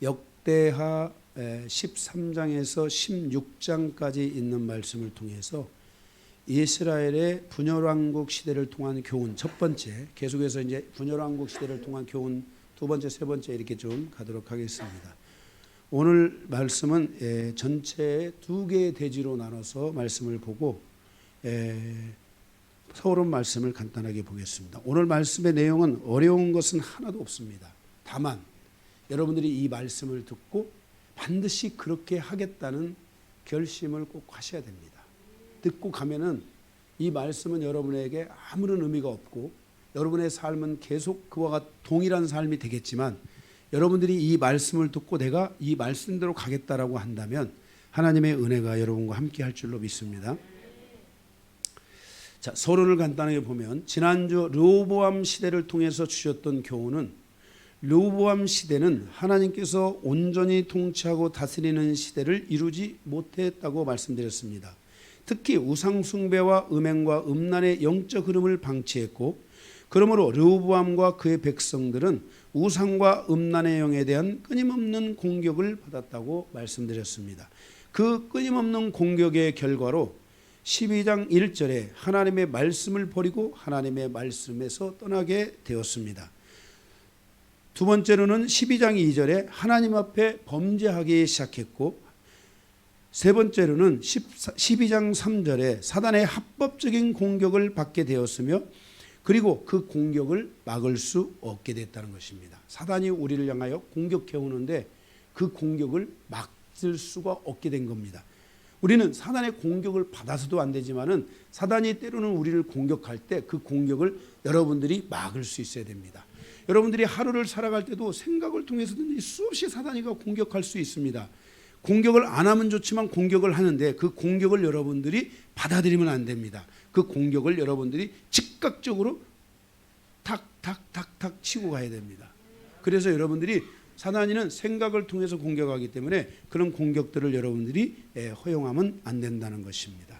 역대하 13장에서 16장까지 있는 말씀을 통해서 이스라엘의 분열왕국 시대를 통한 교훈 첫 번째, 계속해서 이제 분열왕국 시대를 통한 교훈 두 번째, 세 번째 이렇게 좀 가도록 하겠습니다. 오늘 말씀은 전체 두 개의 대지로 나눠서 말씀을 보고 서론 말씀을 간단하게 보겠습니다. 오늘 말씀의 내용은 어려운 것은 하나도 없습니다. 다만 여러분들이 이 말씀을 듣고 반드시 그렇게 하겠다는 결심을 꼭 하셔야 됩니다. 듣고 가면은 이 말씀은 여러분에게 아무런 의미가 없고 여러분의 삶은 계속 그와 동일한 삶이 되겠지만 여러분들이 이 말씀을 듣고 내가 이 말씀대로 가겠다라고 한다면 하나님의 은혜가 여러분과 함께 할 줄로 믿습니다. 자, 서론을 간단하게 보면 지난주 르호보암 시대를 통해서 주셨던 교훈은 르호보암 시대는 하나님께서 온전히 통치하고 다스리는 시대를 이루지 못했다고 말씀드렸습니다. 특히 우상 숭배와 음행과 음란의 영적 흐름을 방치했고 그러므로 르호보암과 그의 백성들은 우상과 음란의 영에 대한 끊임없는 공격을 받았다고 말씀드렸습니다. 그 끊임없는 공격의 결과로 12장 1절에 하나님의 말씀을 버리고 하나님의 말씀에서 떠나게 되었습니다. 두 번째로는 12장 2절에 하나님 앞에 범죄하기 시작했고 세 번째로는 12장 3절에 사단의 합법적인 공격을 받게 되었으며 그리고 그 공격을 막을 수 없게 됐다는 것입니다. 사단이 우리를 향하여 공격해 오는데 그 공격을 막을 수가 없게 된 겁니다. 우리는 사단의 공격을 받아서도 안 되지만은 사단이 때로는 우리를 공격할 때 그 공격을 여러분들이 막을 수 있어야 됩니다. 여러분들이 하루를 살아갈 때도 생각을 통해서든지 수없이 사단이가 공격할 수 있습니다. 공격을 안 하면 좋지만 공격을 하는데 그 공격을 여러분들이 받아들이면 안 됩니다. 그 공격을 여러분들이 즉각적으로 탁탁탁탁 치고 가야 됩니다. 그래서 여러분들이 사단이는 생각을 통해서 공격하기 때문에 그런 공격들을 여러분들이 허용하면 안 된다는 것입니다.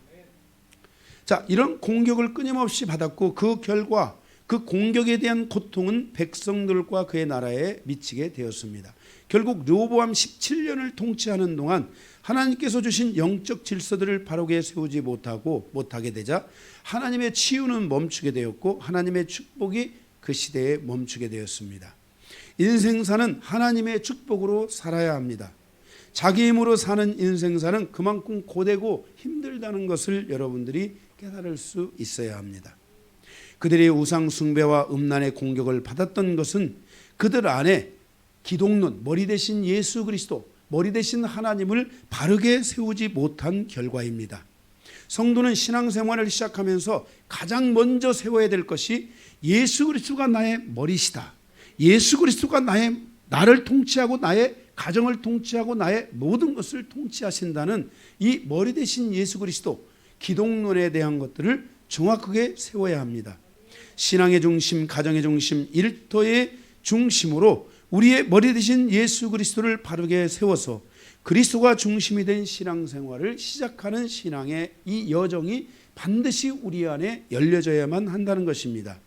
자, 이런 공격을 끊임없이 받았고 그 결과 그 공격에 대한 고통은 백성들과 그의 나라에 미치게 되었습니다. 결국 르호보암 17년을 통치하는 동안 하나님께서 주신 영적 질서들을 바르게 세우지 못하게 되자 하나님의 치유는 멈추게 되었고 하나님의 축복이 그 시대에 멈추게 되었습니다. 인생사는 하나님의 축복으로 살아야 합니다. 자기 힘으로 사는 인생사는 그만큼 고되고 힘들다는 것을 여러분들이 깨달을 수 있어야 합니다. 그들의 우상 숭배와 음란의 공격을 받았던 것은 그들 안에 기독론, 머리 대신 예수 그리스도, 머리 대신 하나님을 바르게 세우지 못한 결과입니다. 성도는 신앙생활을 시작하면서 가장 먼저 세워야 될 것이 예수 그리스도가 나의 머리시다. 예수 그리스도가 나를 통치하고 나의 가정을 통치하고 나의 모든 것을 통치하신다는 이 머리 대신 예수 그리스도, 기독론에 대한 것들을 정확하게 세워야 합니다. 신앙의 중심, 가정의 중심, 일터의 중심으로 우리의 머리 대신 예수 그리스도를 바르게 세워서 그리스도가 중심이 된 신앙생활을 시작하는 신앙의 이 여정이 반드시 우리 안에 열려져야만 한다는 것입니다.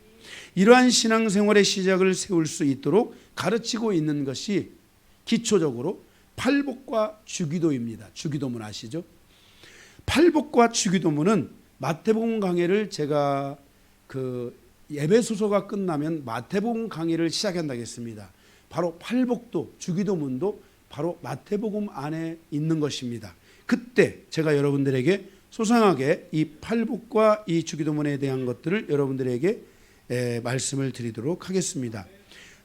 이러한 신앙생활의 시작을 세울 수 있도록 가르치고 있는 것이 기초적으로 팔복과 주기도입니다. 주기도문 아시죠? 팔복과 주기도문은 마태복음 강해를 제가 예배소서가 끝나면 마태복음 강의를 시작한다고 했습니다. 바로 팔복도 주기도문도 바로 마태복음 안에 있는 것입니다. 그때 제가 여러분들에게 소상하게 이 팔복과 이 주기도문에 대한 것들을 여러분들에게 말씀을 드리도록 하겠습니다.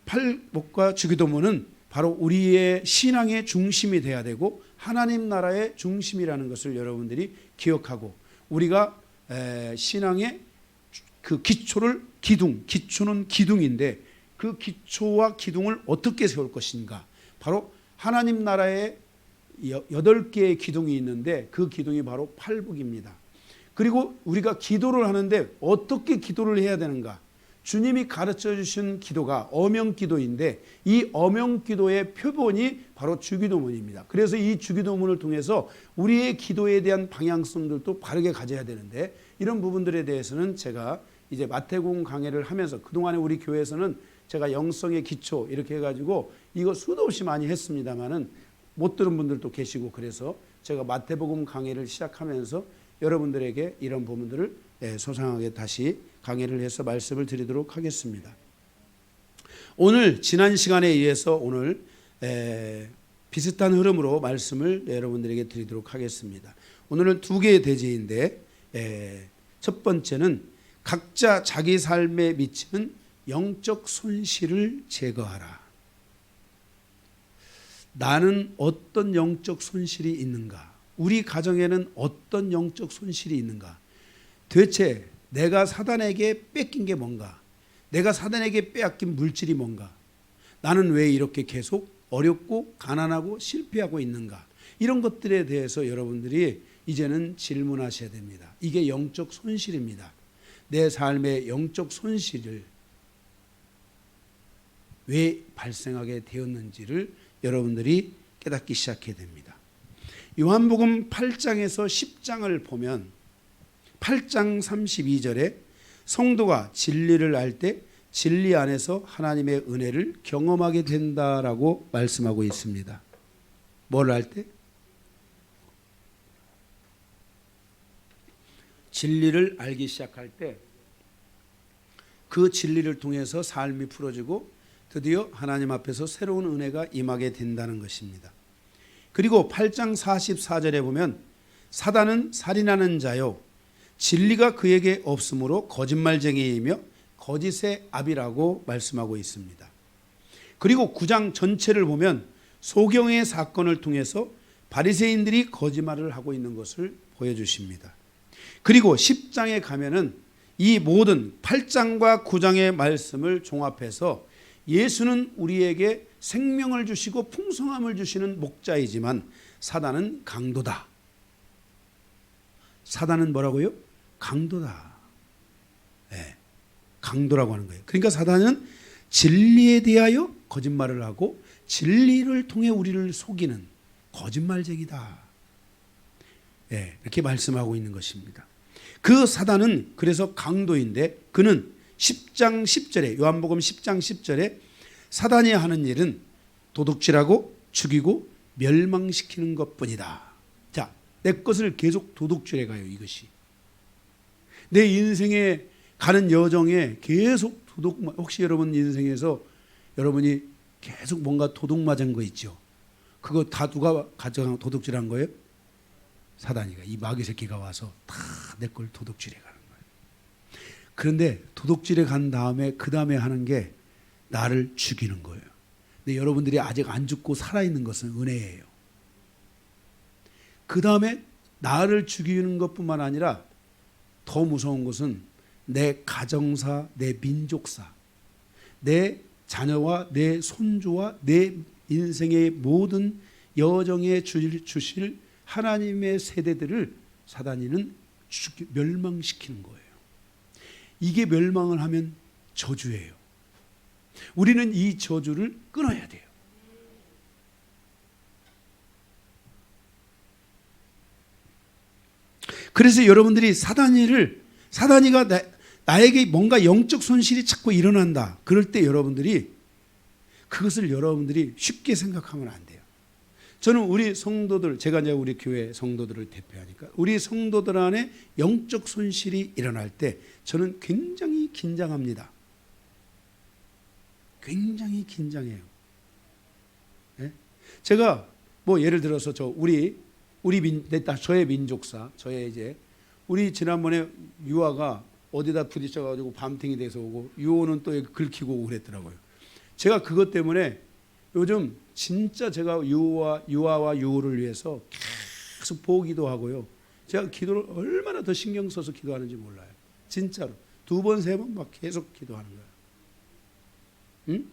팔복과 주기도문은 바로 우리의 신앙의 중심이 돼야 되고 하나님 나라의 중심이라는 것을 여러분들이 기억하고 우리가 신앙의 그 기초를 기초는 기둥인데 그 기초와 기둥을 어떻게 세울 것인가. 바로 하나님 나라에 8개의 기둥이 있는데 그 기둥이 바로 팔복입니다. 그리고 우리가 기도를 하는데 어떻게 기도를 해야 되는가. 주님이 가르쳐 주신 기도가 어명기도인데 이 어명기도의 표본이 바로 주기도문입니다. 그래서 이 주기도문을 통해서 우리의 기도에 대한 방향성들도 바르게 가져야 되는데 이런 부분들에 대해서는 제가 이제 마태복음 강해를 하면서 그동안에 우리 교회에서는 제가 영성의 기초 이렇게 해가지고 이거 수도 없이 많이 했습니다만은 못 들은 분들도 계시고, 그래서 제가 마태복음 강의를 시작하면서 여러분들에게 이런 부분들을 소상하게 다시 강의를 해서 말씀을 드리도록 하겠습니다. 오늘 지난 시간에 의해서 오늘 비슷한 흐름으로 말씀을 여러분들에게 드리도록 하겠습니다. 오늘은 두 개의 대제인데, 첫 번째는 각자 자기 삶에 미치는 영적 손실을 제거하라. 나는 어떤 영적 손실이 있는가? 우리 가정에는 어떤 영적 손실이 있는가? 도대체 내가 사단에게 뺏긴 게 뭔가? 내가 사단에게 빼앗긴 물질이 뭔가? 나는 왜 이렇게 계속 어렵고 가난하고 실패하고 있는가? 이런 것들에 대해서 여러분들이 이제는 질문하셔야 됩니다. 이게 영적 손실입니다. 내 삶의 영적 손실을 왜 발생하게 되었는지를 여러분들이 깨닫기 시작해야 됩니다. 요한복음 8장에서 10장을 보면 8장 32절에 성도가 진리를 알 때 진리 안에서 하나님의 은혜를 경험하게 된다라고 말씀하고 있습니다. 뭘 알 때? 진리를 알기 시작할 때 그 진리를 통해서 삶이 풀어지고 드디어 하나님 앞에서 새로운 은혜가 임하게 된다는 것입니다. 그리고 8장 44절에 보면 사단은 살인하는 자요 진리가 그에게 없으므로 거짓말쟁이이며 거짓의 아비라고 말씀하고 있습니다. 그리고 9장 전체를 보면 소경의 사건을 통해서 바리새인들이 거짓말을 하고 있는 것을 보여주십니다. 그리고 10장에 가면은 이 모든 8장과 9장의 말씀을 종합해서 예수는 우리에게 생명을 주시고 풍성함을 주시는 목자이지만 사단은 강도다. 사단은 뭐라고요? 강도다. 네, 강도라고 하는 거예요. 그러니까 사단은 진리에 대하여 거짓말을 하고 진리를 통해 우리를 속이는 거짓말쟁이다. 네, 이렇게 말씀하고 있는 것입니다. 그 사단은 그래서 강도인데 그는 10장 10절에 요한복음 10장 10절에 사단이 하는 일은 도둑질하고 죽이고 멸망시키는 것뿐이다. 자, 내 것을 계속 도둑질해 가요. 이것이 내 인생에 가는 여정에 계속 혹시 여러분 인생에서 여러분이 계속 뭔가 도둑 맞은 거 있죠? 그거 다 누가 가져간 도둑질한 거예요? 사단이가, 이 마귀 새끼가 와서 다 내 걸 도둑질해 가는 거예요. 그런데 도둑질해 간 다음에 그 다음에 하는 게 나를 죽이는 거예요. 근데 여러분들이 아직 안 죽고 살아있는 것은 은혜예요. 그 다음에 나를 죽이는 것뿐만 아니라 더 무서운 것은 내 가정사, 내 민족사, 내 자녀와 내 손주와 내 인생의 모든 여정에 주실 하나님의 세대들을 사단이는 멸망시키는 거예요. 이게 멸망을 하면 저주예요. 우리는 이 저주를 끊어야 돼요. 그래서 여러분들이 사단이가 나에게 뭔가 영적 손실이 자꾸 일어난다. 그럴 때 그것을 여러분들이 쉽게 생각하면 안 돼요. 저는 우리 성도들, 제가 이제 우리 교회 성도들을 대표하니까 우리 성도들 안에 영적 손실이 일어날 때 저는 굉장히 긴장합니다. 굉장히 긴장해요. 네? 제가 뭐 예를 들어서 저의 민족사, 우리 지난번에 유아가 어디다 부딪혀가지고 밤탱이 돼서 오고 유호는 또 긁히고 오고 그랬더라고요. 제가 그것 때문에 요즘 진짜 제가 유아와 유호를 위해서 계속 보기도 하고요. 제가 기도를 얼마나 더 신경 써서 기도하는지 몰라요. 진짜로 2번, 3번 막 계속 기도하는 거예요. 응?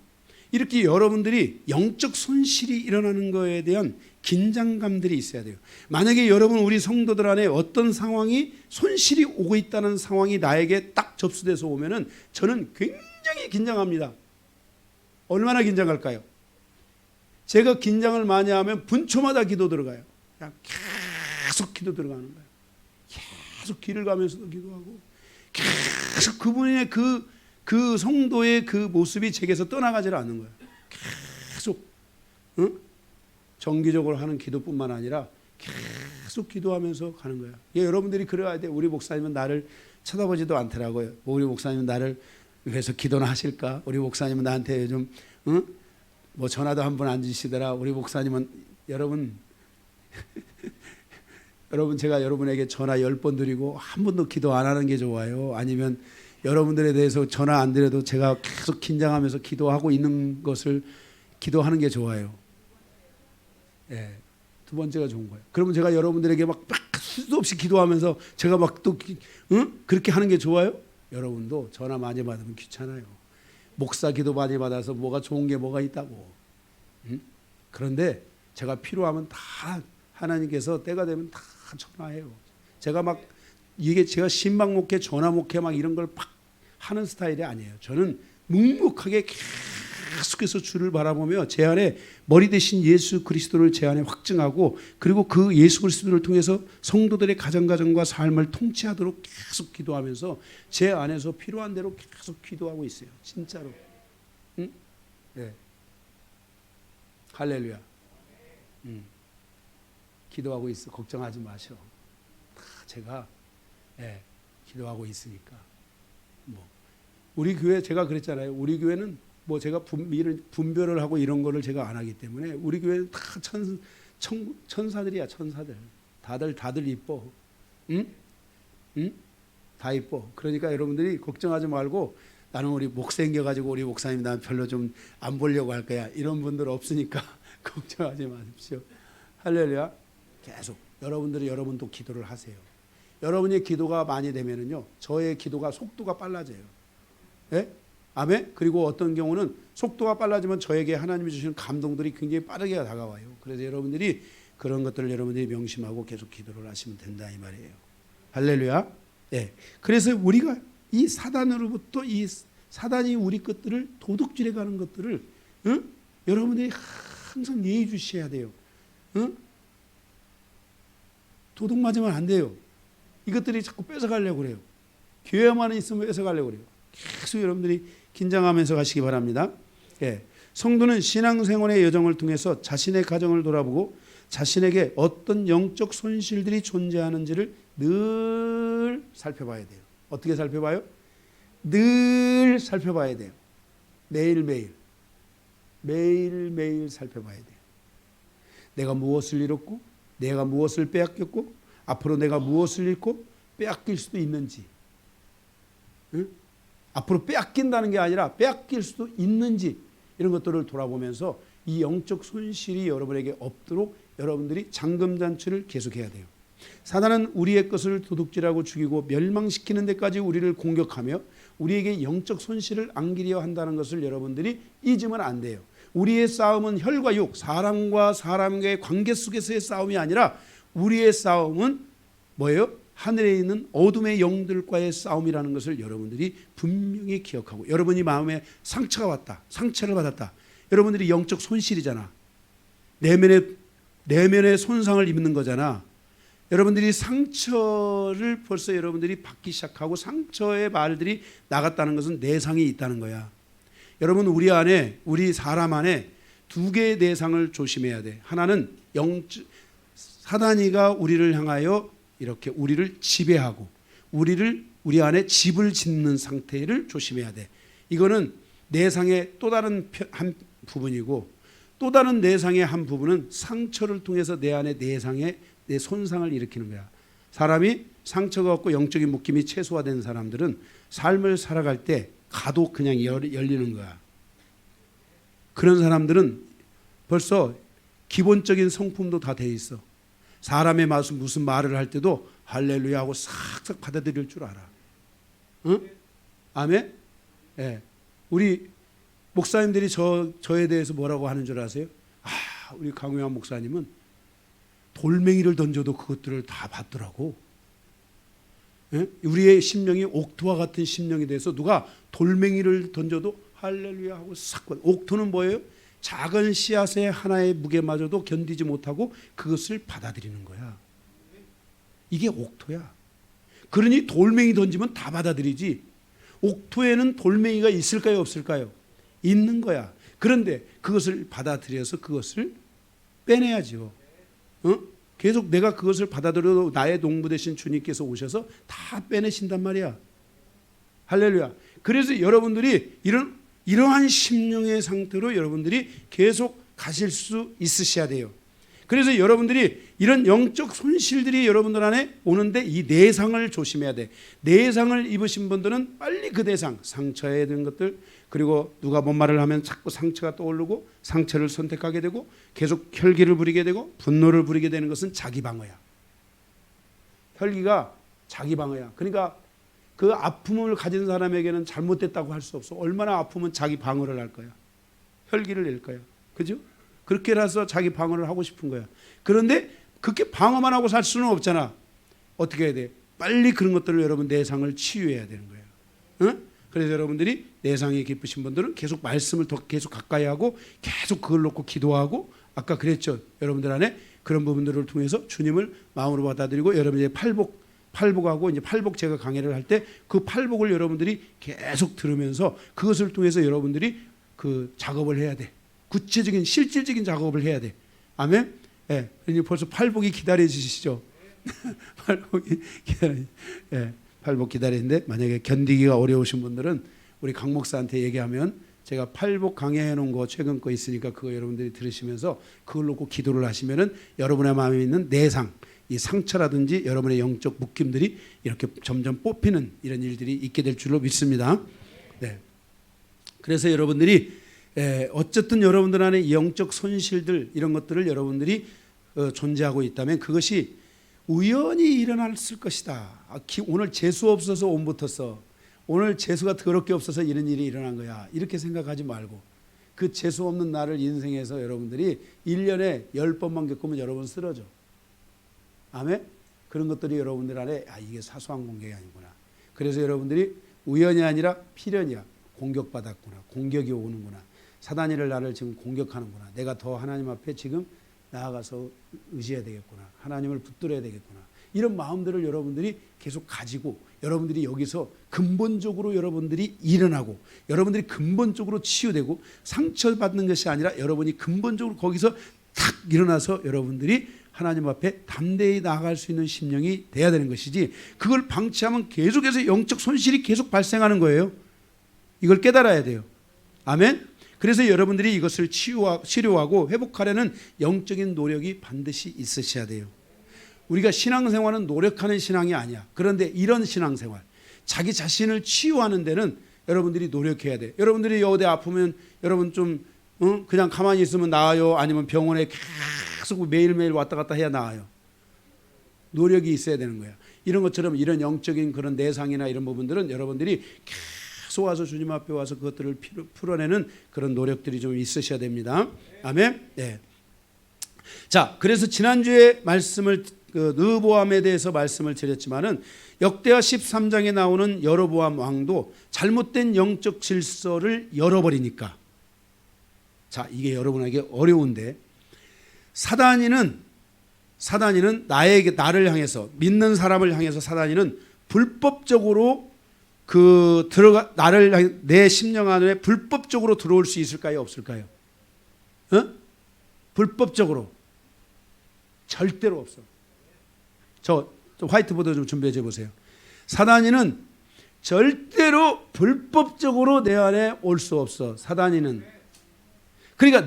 이렇게 여러분들이 영적 손실이 일어나는 것에 대한 긴장감들이 있어야 돼요. 만약에 여러분 우리 성도들 안에 어떤 상황이 손실이 오고 있다는 상황이 나에게 딱 접수돼서 오면은 저는 굉장히 긴장합니다. 얼마나 긴장할까요? 제가 긴장을 많이 하면 분초마다 기도 들어가요. 그냥 계속 기도 들어가는 거예요. 계속 길을 가면서도 기도하고 계속 그분의 그 그 성도의 그 모습이 제게서 떠나가지를 않는 거예요. 계속 정기적으로 하는 기도뿐만 아니라 계속 기도하면서 가는 거예요. 여러분들이 그래야 돼. 우리 목사님은 나를 쳐다보지도 않더라고요. 우리 목사님은 나를 위해서 기도나 하실까? 우리 목사님은 나한테 요즘 뭐 전화도 한 번 안 주시더라. 우리 목사님은 여러분 제가 여러분에게 전화 10번 드리고 한 번도 기도 안 하는 게 좋아요? 아니면 여러분들에 대해서 전화 안 드려도 제가 계속 긴장하면서 기도하고 있는 것을 기도하는 게 좋아요? 예, 두 번째가 좋은 거예요. 그러면 제가 여러분들에게 막 수도 없이 기도하면서 제가 막 또 그렇게 하는 게 좋아요? 여러분도 전화 많이 받으면 귀찮아요. 목사 기도 많이 받아서 뭐가 좋은 게 뭐가 있다고. 그런데 제가 필요하면 다 하나님께서 때가 되면 다 전화해요. 제가 막 이게 제가 신방 목회, 전화 목회 막 이런 걸 막 하는 스타일이 아니에요. 저는 묵묵하게 계속해서 주를 바라보며 제 안에 머리 대신 예수 그리스도를 제 안에 확증하고, 그리고 그 예수 그리스도를 통해서 성도들의 가정과 삶을 통치하도록 계속 기도하면서 제 안에서 필요한 대로 계속 기도하고 있어요. 진짜로. 응? 네. 할렐루야. 기도하고 있어. 걱정하지 마셔. 다 제가 기도하고 있으니까. 뭐 우리 교회 제가 그랬잖아요. 우리 교회는 뭐 제가 분별을 하고 이런 거를 제가 안 하기 때문에 우리 교회는 다 천사들이야. 천사들. 다들 이뻐. 응? 다 이뻐. 그러니까 여러분들이 걱정하지 말고, 나는 우리 목 생겨가지고 우리 목사님 난 별로 좀 안 보려고 할 거야, 이런 분들 없으니까 걱정하지 마십시오. 할렐루야. 계속 여러분들이 여러분도 기도를 하세요. 여러분의 기도가 많이 되면은요, 저의 기도가 속도가 빨라져요. 예? 아멘. 그리고 어떤 경우는 속도가 빨라지면 저에게 하나님이 주시는 감동들이 굉장히 빠르게 다가와요. 그래서 여러분들이 그런 것들을 여러분들이 명심하고 계속 기도를 하시면 된다 이 말이에요. 할렐루야. 예. 그래서 우리가 이 사단으로부터, 이 사단이 우리 것들을 도둑질해 가는 것들을 여러분들이 항상 예의 주셔야 돼요. 도둑 맞으면 안 돼요. 이것들이 자꾸 뺏어가려고 그래요. 교회만 있으면 뺏어가려고 그래요. 계속 여러분들이 긴장하면서 가시기 바랍니다. 예. 성도는 신앙생활의 여정을 통해서 자신의 가정을 돌아보고 자신에게 어떤 영적 손실들이 존재하는지를 늘 살펴봐야 돼요. 어떻게 살펴봐요? 늘 살펴봐야 돼요. 매일매일 살펴봐야 돼요. 내가 무엇을 잃었고, 내가 무엇을 빼앗겼고, 앞으로 내가 무엇을 잃고 빼앗길 수도 있는지, 앞으로 빼앗긴다는 게 아니라 빼앗길 수도 있는지, 이런 것들을 돌아보면서 이 영적 손실이 여러분에게 없도록 여러분들이 잠금잔치를 계속해야 돼요. 사단은 우리의 것을 도둑질하고 죽이고 멸망시키는 데까지 우리를 공격하며 우리에게 영적 손실을 안기려 한다는 것을 여러분들이 잊으면 안 돼요. 우리의 싸움은 혈과 육, 사람과 사람과의 관계 속에서의 싸움이 아니라 우리의 싸움은 뭐예요? 하늘에 있는 어둠의 영들과의 싸움이라는 것을 여러분들이 분명히 기억하고, 여러분이 마음에 상처가 왔다, 상처를 받았다, 여러분들이 영적 손실이잖아. 내면의 손상을 입는 거잖아. 여러분들이 상처를 벌써 여러분들이 받기 시작하고 상처의 말들이 나갔다는 것은 내상이 있다는 거야. 여러분, 우리 안에, 우리 사람 안에 두 개의 내상을 조심해야 돼. 하나는 사단이가 우리를 향하여 이렇게 우리를 지배하고 우리 안에 집을 짓는 상태를 조심해야 돼. 이거는 내상의 또 다른 한 부분이고, 또 다른 내상의 한 부분은 상처를 통해서 내 안에 내 손상을 일으키는 거야. 사람이 상처가 없고 영적인 묶임이 최소화된 사람들은 삶을 살아갈 때 가도 그냥 열리는 거야. 그런 사람들은 벌써 기본적인 성품도 다 돼 있어. 사람의 무슨 말을 할 때도 할렐루야 하고 싹싹 받아들일 줄 알아. 응? 아멘? 예. 우리 목사님들이 저에 대해서 뭐라고 하는 줄 아세요? 우리 강효한 목사님은 돌멩이를 던져도 그것들을 다 받더라고. 예? 우리의 심령이 옥토와 같은 심령이 돼서 누가 돌멩이를 던져도 할렐루야 하고 싹 받아. 옥토는 뭐예요? 작은 씨앗의 하나의 무게마저도 견디지 못하고 그것을 받아들이는 거야. 이게 옥토야. 그러니 돌멩이 던지면 다 받아들이지. 옥토에는 돌멩이가 있을까요, 없을까요? 있는 거야. 그런데 그것을 받아들여서 그것을 빼내야죠. 계속 내가 그것을 받아들여도 나의 농부 되신 주님께서 오셔서 다 빼내신단 말이야. 할렐루야. 그래서 여러분들이 이러한 심령의 상태로 여러분들이 계속 가실 수 있으셔야 돼요. 그래서 여러분들이 이런 영적 손실들이 여러분들 안에 오는데 이 내상을 조심해야 돼. 내상을 입으신 분들은 빨리 그 내상, 상처에 든 것들, 그리고 누가 뭔 말을 하면 자꾸 상처가 떠오르고 상처를 선택하게 되고 계속 혈기를 부리게 되고 분노를 부리게 되는 것은 자기 방어야. 혈기가 자기 방어야. 그러니까 그 아픔을 가진 사람에게는 잘못됐다고 할 수 없어. 얼마나 아프면 자기 방어를 할 거야. 혈기를 낼 거야. 그죠? 그렇게 해서 자기 방어를 하고 싶은 거야. 그런데 그렇게 방어만 하고 살 수는 없잖아. 어떻게 해야 돼? 빨리 그런 것들을 여러분 내상을 치유해야 되는 거예요. 응? 그래서 여러분들이 내상이 깊으신 분들은 계속 말씀을 더 계속 가까이 하고 계속 그걸 놓고 기도하고, 아까 그랬죠. 여러분들 안에 그런 부분들을 통해서 주님을 마음으로 받아들이고, 여러분 이제 팔복하고 이제 팔복 제가 강의를 할 때 그 팔복을 여러분들이 계속 들으면서 그것을 통해서 여러분들이 그 작업을 해야 돼. 구체적인 실질적인 작업을 해야 돼. 아멘. 예. 이제 벌써 팔복이 기다려지시죠. 팔복이 예. 팔복 기다리는데 만약에 견디기가 어려우신 분들은 우리 강 목사한테 얘기하면 제가 팔복 강의해 놓은 거 최근 거 있으니까 그거 여러분들이 들으시면서 그걸 놓고 기도를 하시면은 여러분의 마음에 있는 내상, 이 상처라든지 여러분의 영적 묶임들이 이렇게 점점 뽑히는 이런 일들이 있게 될 줄로 믿습니다. 네. 그래서 여러분들이 어쨌든 여러분들 안에 영적 손실들 이런 것들을 여러분들이 존재하고 있다면 그것이 우연히 일어났을 것이다. 오늘 재수 없어서 온 붙었어. 오늘 재수가 더럽게 없어서 이런 일이 일어난 거야. 이렇게 생각하지 말고 그 재수 없는 날을 인생에서 여러분들이 1년에 10번만 겪으면 여러분 쓰러져. 아멘? 그런 것들이 여러분들 안에 이게 사소한 공격이 아니구나. 그래서 여러분들이 우연이 아니라 필연이야. 공격받았구나. 공격이 오는구나. 사단이 나를 지금 공격하는구나. 내가 더 하나님 앞에 지금 나아가서 의지해야 되겠구나. 하나님을 붙들어야 되겠구나. 이런 마음들을 여러분들이 계속 가지고 여러분들이 여기서 근본적으로 여러분들이 일어나고 여러분들이 근본적으로 치유되고 상처받는 것이 아니라 여러분이 근본적으로 거기서 탁 일어나서 여러분들이 하나님 앞에 담대히 나아갈 수 있는 심령이 돼야 되는 것이지, 그걸 방치하면 계속해서 영적 손실이 계속 발생하는 거예요. 이걸 깨달아야 돼요. 아멘. 그래서 여러분들이 이것을 치료하고 회복하려는 영적인 노력이 반드시 있으셔야 돼요. 우리가 신앙생활은 노력하는 신앙이 아니야. 그런데 이런 신앙생활, 자기 자신을 치유하는 데는 여러분들이 노력해야 돼. 여러분들이 어디 아프면 여러분 좀 그냥 가만히 있으면 나아요? 아니면 병원에 계속 매일매일 왔다 갔다 해야 나아요? 노력이 있어야 되는 거야. 이런 것처럼 이런 영적인 그런 내상이나 이런 부분들은 여러분들이 계속 와서 주님 앞에 와서 그것들을 풀어내는 그런 노력들이 좀 있으셔야 됩니다. 아멘. 네. 자, 그래서 지난주에 말씀을 르보암에 대해서 말씀을 드렸지만은 역대하 13장에 나오는 여로보암 왕도 잘못된 영적 질서를 열어버리니까, 자, 이게 여러분에게 어려운데 사단이는 나를 향해서, 믿는 사람을 향해서 사단이는 불법적으로 나를 향해 내 심령 안에 불법적으로 들어올 수 있을까요, 없을까요? 불법적으로 절대로 없어. 저 화이트보드 좀 준비해 줘 보세요. 사단이는 절대로 불법적으로 내 안에 올 수 없어. 사단이는. 그러니까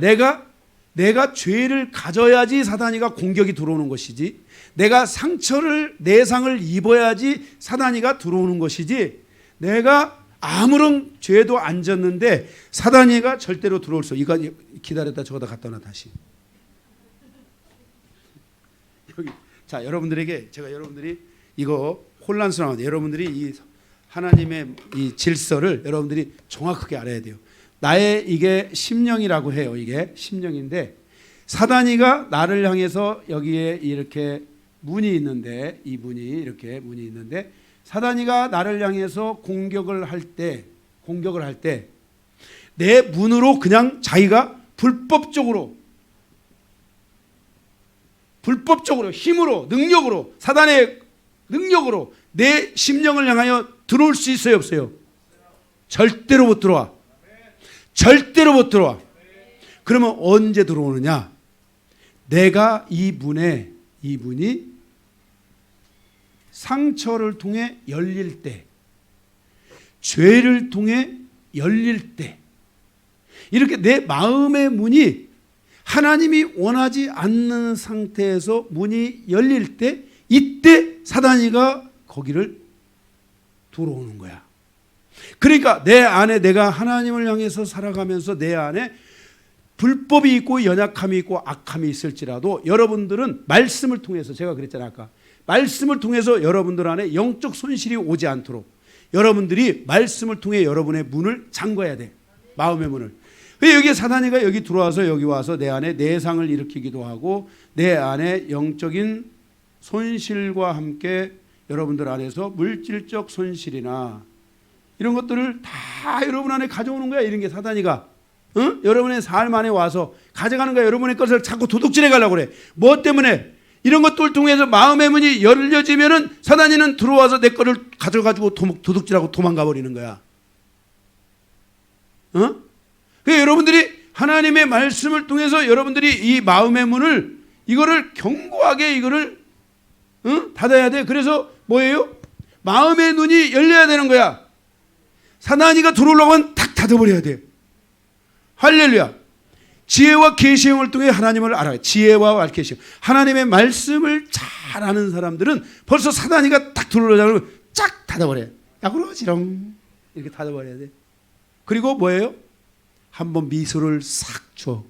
내가 죄를 가져야지 사단이가 공격이 들어오는 것이지, 내가 내상을 입어야지 사단이가 들어오는 것이지, 내가 아무런 죄도 안 졌는데 사단이가 절대로 들어올 수. 이거 기다렸다 저거다 갖다 놔 다시. 여기. 자, 여러분들이 이거 혼란스러운데 여러분들이 이 하나님의 이 질서를 여러분들이 정확하게 알아야 돼요. 나의 이게 심령이라고 해요. 이게 심령인데 사단이가 나를 향해서 여기에 이렇게 문이 있는데, 이 문이 이렇게 문이 있는데 사단이가 나를 향해서 공격을 할 때 내 문으로 그냥 자기가 불법적으로 힘으로 사단의 능력으로 내 심령을 향하여 들어올 수 있어요, 없어요? 절대로 못 들어와. 절대로 못 들어와. 그러면 언제 들어오느냐? 내가 이분이 상처를 통해 열릴 때, 죄를 통해 열릴 때, 이렇게 내 마음의 문이 하나님이 원하지 않는 상태에서 문이 열릴 때, 이때 사단이가 거기를 들어오는 거야. 그러니까 내 안에 내가 하나님을 향해서 살아가면서 내 안에 불법이 있고 연약함이 있고 악함이 있을지라도 여러분들은 말씀을 통해서, 제가 그랬잖아요 아까, 말씀을 통해서 여러분들 안에 영적 손실이 오지 않도록 여러분들이 말씀을 통해 여러분의 문을 잠궈야 돼. 마음의 문을. 여기 사단이가 여기 들어와서 여기 와서 내 안에 내상을 일으키기도 하고 내 안에 영적인 손실과 함께 여러분들 안에서 물질적 손실이나 이런 것들을 다 여러분 안에 가져오는 거야. 이런 게 사단이가 여러분의 삶 안에 와서 가져가는 거야. 여러분의 것을 자꾸 도둑질해 가려고 그래. 뭐 때문에? 이런 것들 통해서 마음의 문이 열려지면은 사단이는 들어와서 내 거를 가져가지고 도둑질하고 도망가 버리는 거야. 그러니까 여러분들이 하나님의 말씀을 통해서 여러분들이 이 마음의 문을 이거를 견고하게 이거를 닫아야 돼. 그래서 뭐예요? 마음의 눈이 열려야 되는 거야. 사단이가 들어오려고 하면 탁 닫아버려야 돼. 할렐루야. 지혜와 계시형을 통해 하나님을 알아요. 지혜와 계시형. 하나님의 말씀을 잘 아는 사람들은 벌써 사단이가 딱 들어오려고 쫙 닫아버려요. 야 그러지롱 이렇게 닫아버려야 돼. 그리고 뭐예요? 한번 미소를 싹 줘.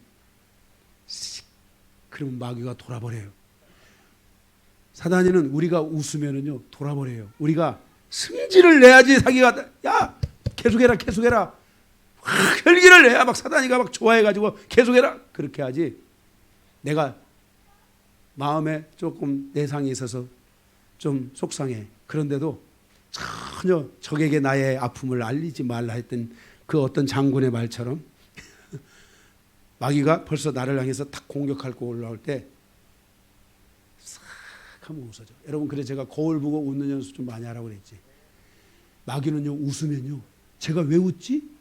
그러면 마귀가 돌아버려요. 사단이는 우리가 웃으면은요 돌아버려요. 우리가 승질을 내야지 사기가, 야 계속해라 혈기를 내야 막 사단이가 막 좋아해가지고 계속해라 그렇게 하지. 내가 마음에 조금 내상이 있어서 좀 속상해. 그런데도 전혀 적에게 나의 아픔을 알리지 말라 했던 그 어떤 장군의 말처럼 마귀가 벌써 나를 향해서 탁 공격할 거 올라올 때 싹 하면 웃어져. 여러분 그래서 제가 거울 보고 웃는 연습 좀 많이 하라고 그랬지. 마귀는요 웃으면요 제가 왜 웃지?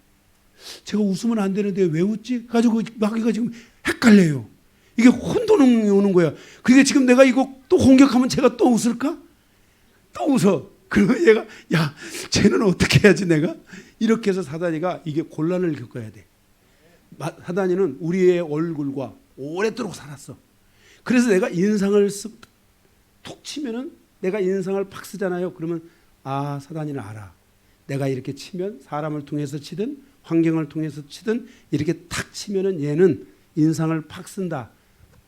제가 웃으면 안 되는데 왜 웃지? 가지고 마귀가 지금 헷갈려요. 이게 혼돈이 오는 거야. 그게 지금 내가 이거 또 공격하면 제가 또 웃을까? 또 웃어. 그러면 얘가 야 쟤는 어떻게 해야지 내가? 이렇게 해서 사단이가 이게 곤란을 겪어야 돼. 사단이는 우리의 얼굴과 오랫도록 살았어. 그래서 내가 인상을 툭 치면은 내가 인상을 팍 쓰잖아요. 그러면 아 사단이는 알아. 내가 이렇게 치면 사람을 통해서 치든 환경을 통해서 치든 이렇게 탁 치면은 얘는 인상을 팍 쓴다.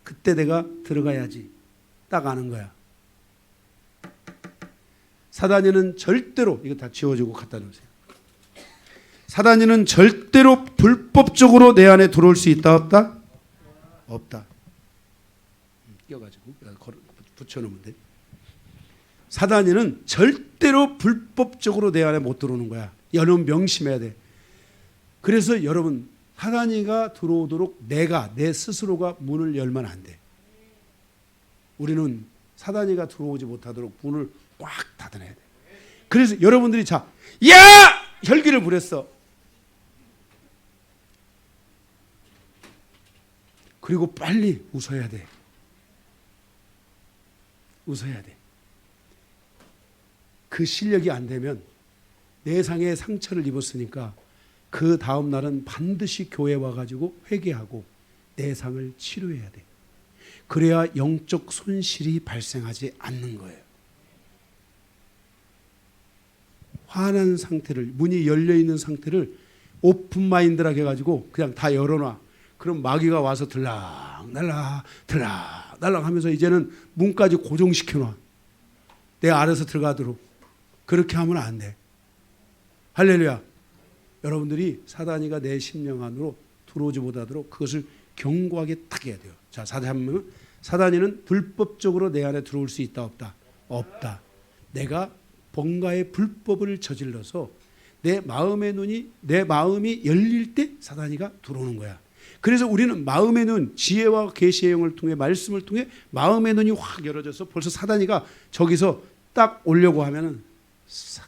그때 내가 들어가야지. 딱 아는 거야. 사단이는 절대로 이거 다 지워주고 갖다 놓으세요. 사단이는 절대로 불법적으로 내 안에 들어올 수 있다 없다? 없다. 끼워가지고 붙여놓으면 돼. 사단이는 절대로 불법적으로 내 안에 못 들어오는 거야. 여러분 명심해야 돼. 그래서 여러분 사단이가 들어오도록 내 스스로가 문을 열면 안 돼. 우리는 사단이가 들어오지 못하도록 문을 꽉 닫아내야 돼. 그래서 여러분들이 자, 야! 혈기를 부렸어. 그리고 빨리 웃어야 돼. 웃어야 돼. 그 실력이 안 되면 내상의 상처를 입었으니까 그 다음 날은 반드시 교회 와가지고 회개하고 내상을 치료해야 돼. 그래야 영적 손실이 발생하지 않는 거예요. 화난 상태를, 문이 열려있는 상태를 오픈마인드라고 해가지고 그냥 다 열어놔. 그럼 마귀가 와서 들락날락 하면서 이제는 문까지 고정시켜놔. 내 안에서 들어가도록. 그렇게 하면 안 돼. 할렐루야. 여러분들이 사단이가 내 심령 안으로 들어오지 못하도록 그것을 견고하게 딱 해야 돼요. 자, 사단이는 불법적으로 내 안에 들어올 수 있다 없다? 없다. 내가 뭔가의 불법을 저질러서 내 마음이 열릴 때 사단이가 들어오는 거야. 그래서 우리는 마음의 눈, 지혜와 계시의 영을 통해 말씀을 통해 마음의 눈이 확 열어져서 벌써 사단이가 저기서 딱 오려고 하면은 싹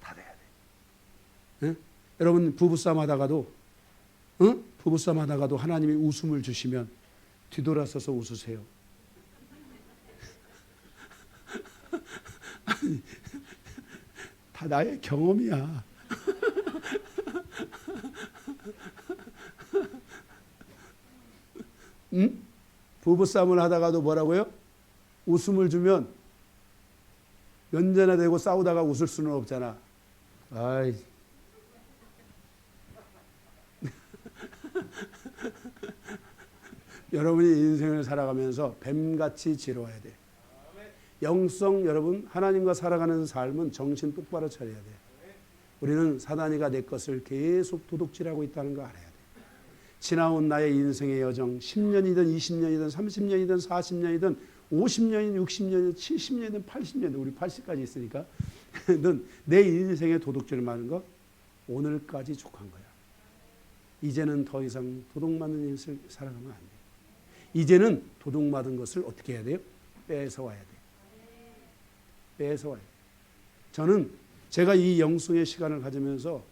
닫아야 돼. 여러분 부부싸움 하다가도 부부싸움 하다가도 하나님이 웃음을 주시면 뒤돌아서서 웃으세요. 아니, 다 나의 경험이야. 응? 부부싸움을 하다가도 뭐라고요? 웃음을 주면 연전화 되고 싸우다가 웃을 수는 없잖아. 아이. 여러분이 인생을 살아가면서 뱀같이 지루해야 돼. 영성 여러분 하나님과 살아가는 삶은 정신 똑바로 차려야 돼. 우리는 사단이가 내 것을 계속 도둑질하고 있다는 거 알아야 돼. 지나온 나의 인생의 여정 10년이든 20년이든 30년이든 40년이든 50년이든 60년이든 70년이든 80년이든 우리 80까지 있으니까 넌 내 인생의 도둑질 많은 거 오늘까지 족한 거야. 이제는 더 이상 도둑맞는 인생을 살아가면 안 돼. 이제는 도둑맞은 것을 어떻게 해야 돼요? 뺏어와야 돼. 뺏어와야 돼. 저는 제가 이 영성의 시간을 가지면서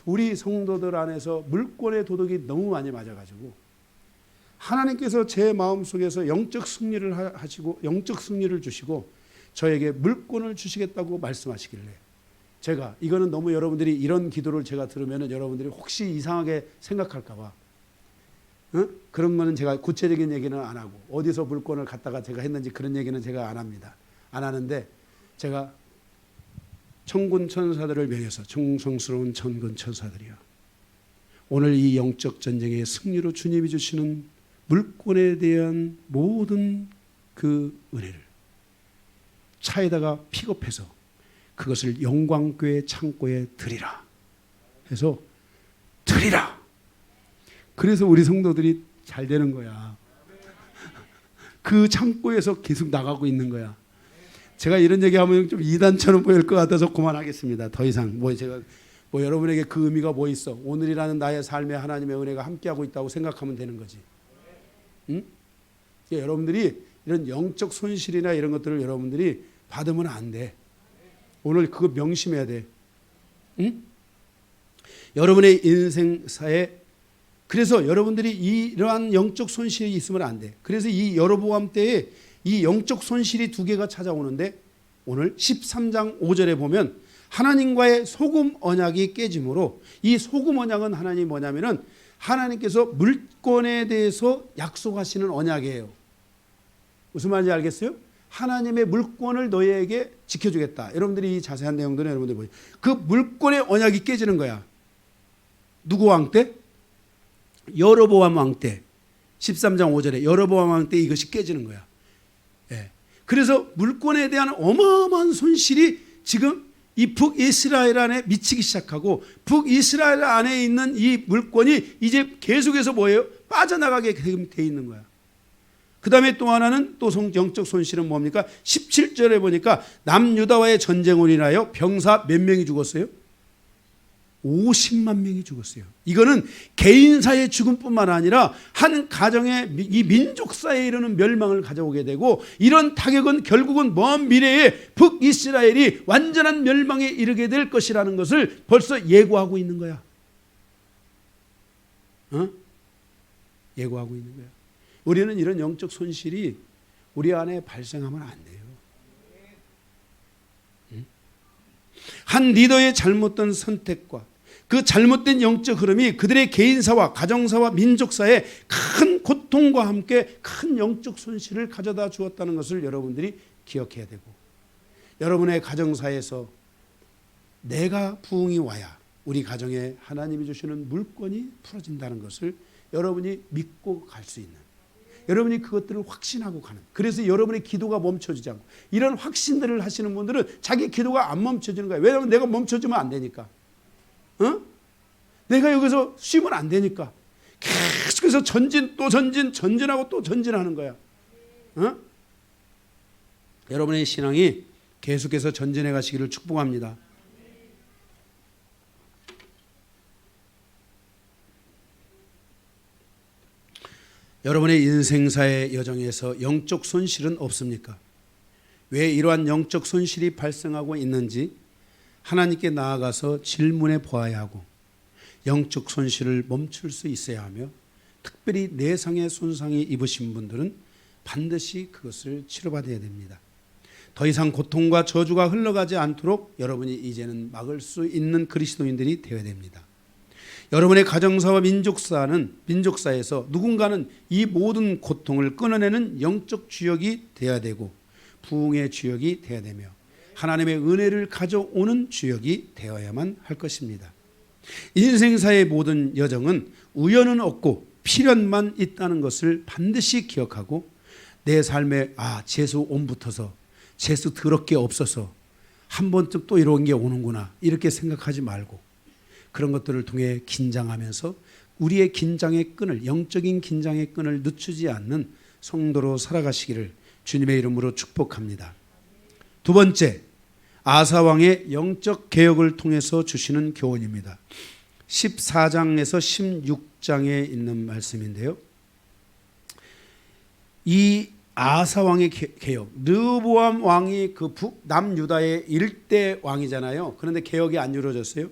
우리 성도들 안에서 물권의 도둑이 너무 많이 맞아가지고 하나님께서 제 마음속에서 영적 승리를 하시고 영적 승리를 주시고 저에게 물권을 주시겠다고 말씀하시길래 제가 이거는 너무 여러분들이 이런 기도를 제가 들으면 여러분들이 혹시 이상하게 생각할까 봐 그런 거는 제가 구체적인 얘기는 안 하고 어디서 물권을 갖다가 제가 했는지 그런 얘기는 제가 안 합니다. 안 하는데 제가 천군 천사들을 명해서 충성스러운 천군 천사들이여 오늘 이 영적 전쟁의 승리로 주님이 주시는 물권에 대한 모든 그 은혜를 차에다가 픽업해서 그것을 영광교회 창고에 드리라 해서 드리라. 그래서 우리 성도들이 잘 되는 거야. 그 창고에서 계속 나가고 있는 거야. 제가 이런 얘기하면 좀 이단처럼 보일 것 같아서 그만하겠습니다. 더 이상 제가 여러분에게 그 의미가 뭐 있어? 오늘이라는 나의 삶에 하나님의 은혜가 함께하고 있다고 생각하면 되는 거지. 응? 여러분들이 이런 영적 손실이나 이런 것들을 여러분들이 받으면 안 돼. 오늘 그거 명심해야 돼. 응? 여러분의 인생사에 그래서 여러분들이 이러한 영적 손실이 있으면 안 돼. 그래서 이 여로보암 때에 이 영적 손실이 두 개가 찾아오는데 오늘 13장 5절에 보면 하나님과의 소금 언약이 깨짐으로 이 소금 언약은 하나님이 뭐냐면은 하나님께서 물권에 대해서 약속하시는 언약이에요. 무슨 말인지 알겠어요? 하나님의 물권을 너희에게 지켜주겠다. 여러분들이 이 자세한 내용들은 여러분들이 보세요. 그 물권의 언약이 깨지는 거야. 누구 왕 때? 여로보암 왕 때. 13장 5절에 여로보암 왕 때 이것이 깨지는 거야. 예. 그래서 물권에 대한 어마어마한 손실이 지금 이 북이스라엘 안에 미치기 시작하고 북이스라엘 안에 있는 이 물권이 이제 계속해서 뭐예요? 빠져나가게 돼 있는 거야. 그 다음에 또 하나는 또 영적 손실은 뭡니까? 17절에 보니까 남유다와의 전쟁으로 인하여 병사 몇 명이 죽었어요? 50만 명이 죽었어요. 이거는 개인사의 죽음뿐만 아니라 한 가정의 이 민족사에 이르는 멸망을 가져오게 되고 이런 타격은 결국은 먼 미래에 북이스라엘이 완전한 멸망에 이르게 될 것이라는 것을 벌써 예고하고 있는 거야. 예고하고 있는 거야. 우리는 이런 영적 손실이 우리 안에 발생하면 안 돼요. 한 리더의 잘못된 선택과 그 잘못된 영적 흐름이 그들의 개인사와 가정사와 민족사에 큰 고통과 함께 큰 영적 손실을 가져다 주었다는 것을 여러분들이 기억해야 되고 여러분의 가정사에서 내가 부흥이 와야 우리 가정에 하나님이 주시는 물건이 풀어진다는 것을 여러분이 믿고 갈 수 있는 여러분이 그것들을 확신하고 가는 그래서 여러분의 기도가 멈춰지지 않고 이런 확신들을 하시는 분들은 자기 기도가 안 멈춰지는 거예요. 왜냐하면 내가 멈춰지면 안 되니까. 내가 여기서 쉬면 안 되니까 계속해서 전진 또 전진 전진하고 또 전진하는 거야. 여러분의 신앙이 계속해서 전진해 가시기를 축복합니다. 여러분의 인생사의 여정에서 영적 손실은 없습니까? 왜 이러한 영적 손실이 발생하고 있는지 하나님께 나아가서 질문해 보아야 하고 영적 손실을 멈출 수 있어야 하며 특별히 내상의 손상이 입으신 분들은 반드시 그것을 치료받아야 됩니다. 더 이상 고통과 저주가 흘러가지 않도록 여러분이 이제는 막을 수 있는 그리스도인들이 되어야 됩니다. 여러분의 가정사와 민족사에서 누군가는 이 모든 고통을 끊어내는 영적 주역이 되어야 되고 부흥의 주역이 되어야 되며 하나님의 은혜를 가져오는 주역이 되어야만 할 것입니다. 인생사의 모든 여정은 우연은 없고 필연만 있다는 것을 반드시 기억하고 내 삶에 재수 옴붙어서 재수 더럽게 없어서 한 번쯤 또 이런 게 오는구나 이렇게 생각하지 말고 그런 것들을 통해 긴장하면서 우리의 긴장의 끈을 영적인 긴장의 끈을 늦추지 않는 성도로 살아가시기를 주님의 이름으로 축복합니다. 두 번째, 아사왕의 영적 개혁을 통해서 주시는 교훈입니다. 14장에서 16장에 있는 말씀인데요. 이 아사왕의 개혁, 르호보암 왕이 그 북남유다의 일대 왕이잖아요. 그런데 개혁이 안 이루어졌어요.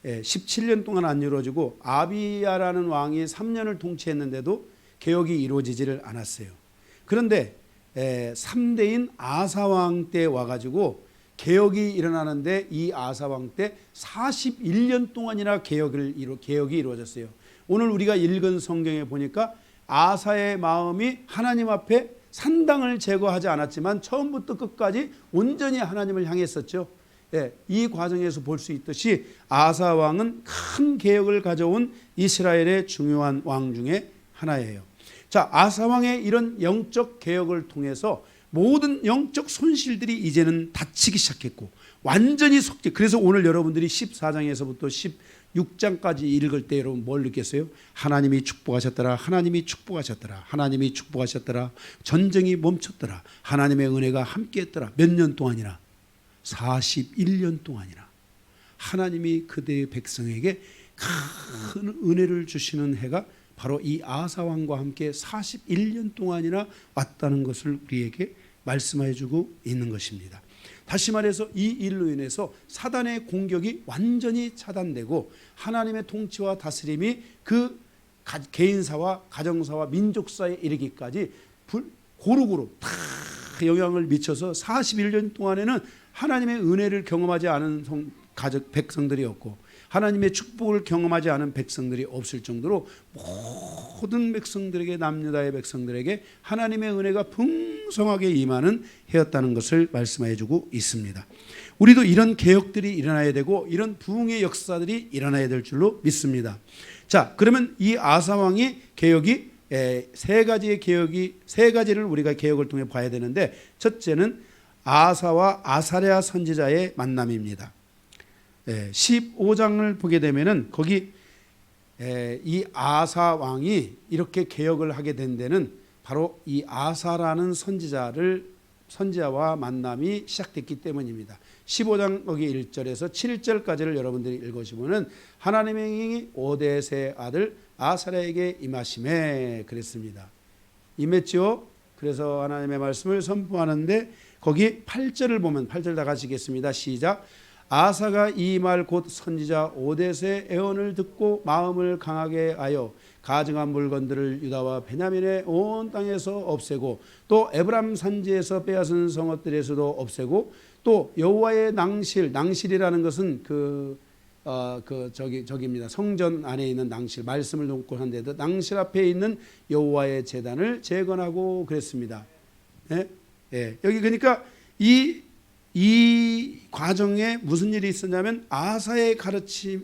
17년 동안 안 이루어지고 아비야라는 왕이 3년을 통치했는데도 개혁이 이루어지지를 않았어요. 그런데 3대인 아사왕 때 와가지고 개혁이 일어나는데 이 아사왕 때 41년 동안이나 개혁이 이루어졌어요. 오늘 우리가 읽은 성경에 보니까 아사의 마음이 하나님 앞에 산당을 제거하지 않았지만 처음부터 끝까지 온전히 하나님을 향했었죠. 이 과정에서 볼 수 있듯이 아사 왕은 큰 개혁을 가져온 이스라엘의 중요한 왕 중에 하나예요. 자, 아사 왕의 이런 영적 개혁을 통해서 모든 영적 손실들이 이제는 닫히기 시작했고 완전히 속죄. 그래서 오늘 여러분들이 14장에서부터 16장까지 읽을 때 여러분 뭘 느꼈어요? 하나님이 축복하셨더라. 하나님이 축복하셨더라. 하나님이 축복하셨더라. 전쟁이 멈췄더라. 하나님의 은혜가 함께했더라. 몇 년 동안이나? 41년 동안이나 하나님이 그대의 백성에게 큰 은혜를 주시는 해가 바로 이 아사 왕과 함께 41년 동안이나 왔다는 것을 우리에게 말씀해 주고 있는 것입니다. 다시 말해서 이 일로 인해서 사단의 공격이 완전히 차단되고 하나님의 통치와 다스림이 그 개인사와 가정사와 민족사에 이르기까지 고루고루 다 영향을 미쳐서 41년 동안에는 하나님의 은혜를 경험하지 않은 백성들이었고 하나님의 축복을 경험하지 않은 백성들이 없을 정도로 모든 백성들에게 남유다의 백성들에게 하나님의 은혜가 풍성하게 임하는 해였다는 것을 말씀해 주고 있습니다. 우리도 이런 개혁들이 일어나야 되고 이런 부흥의 역사들이 일어나야 될 줄로 믿습니다. 자, 그러면 이 아사 왕의 개혁이 세 가지를 우리가 개혁을 통해 봐야 되는데 첫째는 아사와 아사랴 선지자의 만남입니다. 15장을 보게 되면은 거기 이 아사 왕이 이렇게 개혁을 하게 된 데는 바로 이 아사라는 선지자와 만남이 시작됐기 때문입니다. 15장 거기 1절에서 7절까지를 여러분들이 읽으시면은 하나님의 오뎃의 아들 아사랴에게 임하심에 그랬습니다. 임했죠. 그래서 하나님의 말씀을 선포하는데 거기 8절을 보면 8절 다 같이 읽겠습니다. 시작. 아사가 이 말 곧 선지자 오뎃의 애언을 듣고 마음을 강하게 하여 가증한 물건들을 유다와 베냐민의 온 땅에서 없애고 또 에브람 산지에서 빼앗은 성읍들에서도 없애고 또 여호와의 낭실이라는 것은 저기입니다. 성전 안에 있는 낭실, 말씀을 놓고 한 데도 낭실 앞에 있는 여호와의 제단을 재건하고 그랬습니다. 여기 그러니까 이 과정에 무슨 일이 있었냐면 아사랴의 가르침에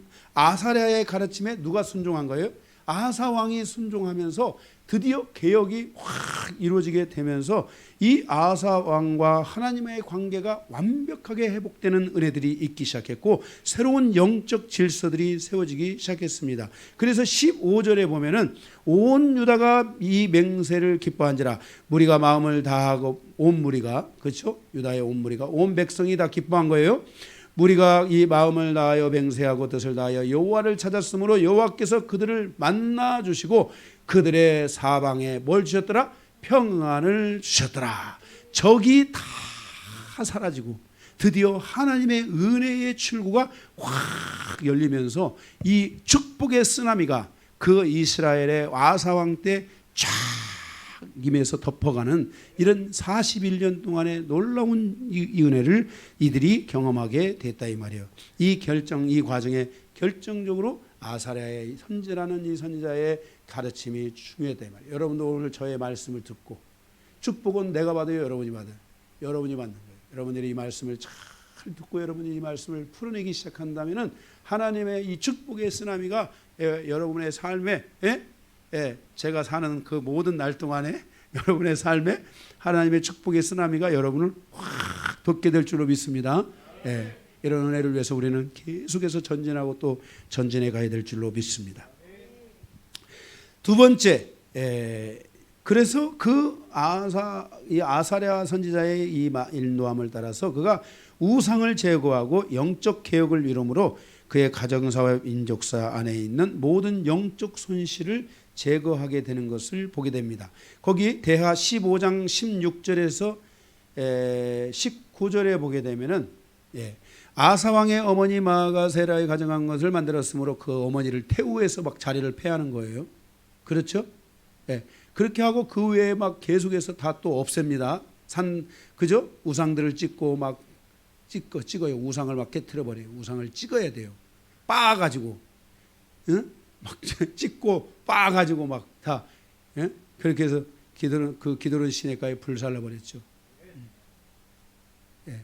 누가 순종한 거예요? 아사 왕이 순종하면서 드디어 개혁이 확 이루어지게 되면서 이 아사 왕과 하나님의 관계가 완벽하게 회복되는 은혜들이 있기 시작했고 새로운 영적 질서들이 세워지기 시작했습니다. 그래서 15절에 보면은 온 유다가 이 맹세를 기뻐한지라 무리가 마음을 다하고 온 무리가 그렇죠? 유다의 온 무리가 온 백성이 다 기뻐한 거예요. 무리가 이 마음을 다하여 맹세하고 뜻을 다하여 여호와를 찾았으므로 여호와께서 그들을 만나 주시고 그들의 사방에 뭘 주셨더라? 평안을 주셨더라. 적이 다 사라지고 드디어 하나님의 은혜의 출구가 확 열리면서 이 축복의 쓰나미가 그 이스라엘의 아사왕 때 쫙 임해서 덮어가는 이런 41년 동안의 놀라운 이 은혜를 이들이 경험하게 됐다 이 말이에요. 이 과정에 결정적으로 아사랴의 선지라는 이 선지자의 가르침이 중요했다 이 말이에요. 여러분도 오늘 저의 말씀을 듣고 축복은 내가 받아요, 여러분이 받아요? 여러분이 받는 거예요. 여러분들이 이 말씀을 잘 듣고 여러분이 이 말씀을 풀어내기 시작한다면은 하나님의 이 축복의 쓰나미가 여러분의 삶에 제가 사는 그 모든 날 동안에 여러분의 삶에 하나님의 축복의 쓰나미가 여러분을 확 덮게 될 줄로 믿습니다. 이런 은혜를 위해서 우리는 계속해서 전진하고 또 전진해 가야 될 줄로 믿습니다. 두 번째, 그래서 그 아사랴 선지자의 이 인도함을 따라서 그가 우상을 제거하고 영적 개혁을 이루므로 그의 가정사와 민족사 안에 있는 모든 영적 손실을 제거하게 되는 것을 보게 됩니다. 거기 대하 15장 16절에서 19절에 보게 되면은 아사왕의 어머니 마가세라의 가정한 것을 만들었으므로 그 어머니를 태우해서 막 자리를 패하는 거예요. 그렇죠? 그렇게 하고 그 외에 막 계속해서 다 또 없앱니다. 그죠? 우상들을 찍고 막 찍어요. 우상을 막 깨트려 버려요. 우상을 찍어야 돼요. 빻아가지고, 응? 막 찍고 빻아가지고 막 다, 그렇게 해서 기드론 시내가에 불살라 버렸죠.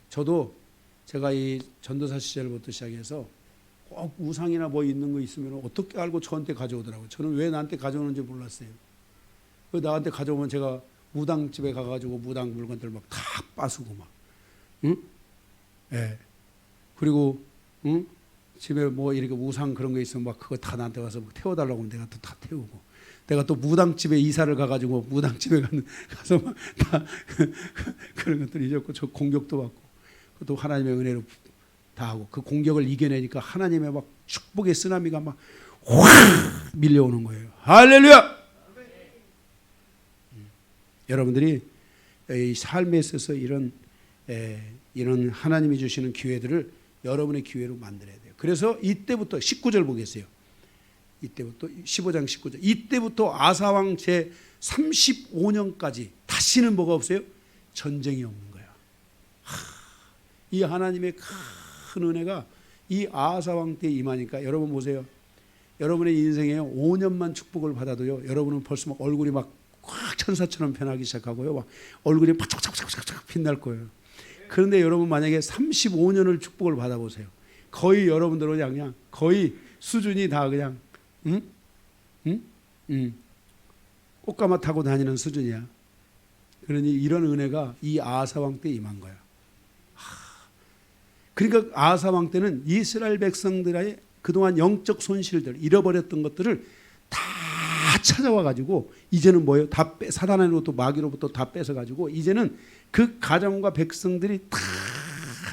저도 제가 이 전도사 시절부터 시작해서 꼭 우상이나 뭐 있는 거 있으면 어떻게 알고 저한테 가져오더라고요. 저는 왜 나한테 가져오는지 몰랐어요. 나한테 가져오면 제가 무당집에 가가지고 무당 물건들 막 다 빠수고 막, 응? 그리고, 응? 집에 뭐 이렇게 우상 그런 거 있으면 막 그거 다 나한테 와서 태워달라고 하면 내가 또 다 태우고, 내가 또 무당집에 이사를 가가지고 무당집에 가서 막 다 그런 것들 잊었고, 저 공격도 받고, 또 하나님의 은혜로 다 하고, 그 공격을 이겨내니까 하나님의 막 축복의 쓰나미가 막 확 밀려오는 거예요. 할렐루야! 여러분들이 이 삶에 있어서 이런 하나님이 주시는 기회들을 여러분의 기회로 만들어야 돼요. 그래서 이때부터 19절 보겠어요. 이때부터 15장 19절. 이때부터 아사왕 제 35년까지 다시는 뭐가 없어요? 전쟁이 없는 거야. 이 하나님의 큰 은혜가 이 아사왕 때 임하니까 여러분 보세요. 여러분의 인생에 5년만 축복을 받아도요, 여러분은 벌써 막 얼굴이 막 꽉 천사처럼 변하기 시작하고요, 막 얼굴이 팍팍팍팍 빛날 거예요. 그런데 여러분 만약에 35년을 축복을 받아보세요. 거의 여러분들은 그냥 거의 수준이 다 그냥 꽃가마 타고 다니는 수준이야. 그러니 이런 은혜가 이 아사왕 때 임한 거야. 그러니까 아사왕 때는 이스라엘 백성들의 그동안 영적 손실들, 잃어버렸던 것들을 다 찾아와 가지고 이제는 뭐예요? 다 사단으로부터 마귀로부터 다 뺏어 가지고 이제는 그 가정과 백성들이 다